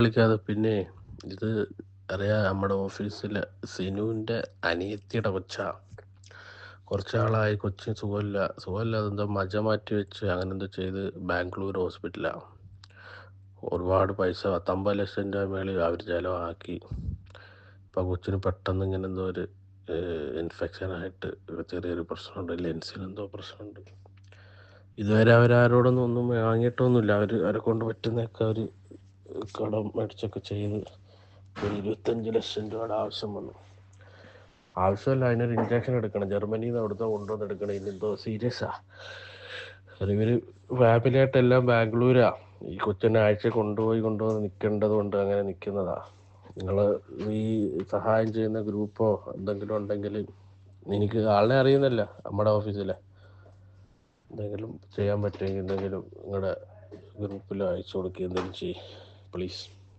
വിളിക്കാതെ പിന്നെ ഇത് അറിയാം, നമ്മുടെ ഓഫീസിലെ സിനുവിൻ്റെ അനിയത്തിയുടെ കൊച്ചാ. കുറച്ചാളായി കൊച്ചിന് സുഖമില്ല അതെന്തോ മജ മാറ്റി വെച്ച് അങ്ങനെ എന്തോ ചെയ്ത് ബാംഗ്ലൂർ ഹോസ്പിറ്റലാണ്. ഒരുപാട് പൈസ 19 ലക്ഷം രൂപ മേളിൽ അവർ ചിലവാക്കി. ഇപ്പം കൊച്ചിന് പെട്ടെന്ന് ഇങ്ങനെ എന്തോ ഒരു ഇൻഫെക്ഷനായിട്ട് ചെറിയൊരു പ്രശ്നമുണ്ട്, ലെൻസിനെന്തോ പ്രശ്നമുണ്ട്. ഇതുവരെ അവരാരോടൊന്നും ഒന്നും വാങ്ങിയിട്ടൊന്നുമില്ല. അവരെ കൊണ്ട് പറ്റുന്നതൊക്കെ അവർ കടം മേടിച്ചൊക്കെ ചെയ്ത് 25 ലക്ഷം രൂപയുടെ ആവശ്യം വന്നു. ആവശ്യമല്ല, അതിനൊരു ഇഞ്ചക്ഷൻ എടുക്കണം. ജർമ്മനിയിൽ നിന്ന് അവിടുത്തെ കൊണ്ടുവന്നെടുക്കണം. ഇതെന്തോ സീരിയസാ. ഇവർ ഫാമിലിയായിട്ട് എല്ലാം ബാംഗ്ലൂരാ. ഈ കൊച്ചിനെ ആഴ്ച കൊണ്ടുവന്ന് നിൽക്കേണ്ടത് കൊണ്ട് അങ്ങനെ നിൽക്കുന്നതാ. നിങ്ങൾ ഈ സഹായം ചെയ്യുന്ന ഗ്രൂപ്പോ എന്തെങ്കിലും ഉണ്ടെങ്കിൽ, എനിക്ക് ആളെ അറിയുന്നില്ല, നമ്മുടെ ഓഫീസിലെ എന്തെങ്കിലും ചെയ്യാൻ പറ്റുമെങ്കിൽ എന്തെങ്കിലും നിങ്ങളുടെ ഗ്രൂപ്പിൽ അയച്ചു കൊടുക്കുക, എന്തെങ്കിലും ചെയ്യ് പ്ലീസ്.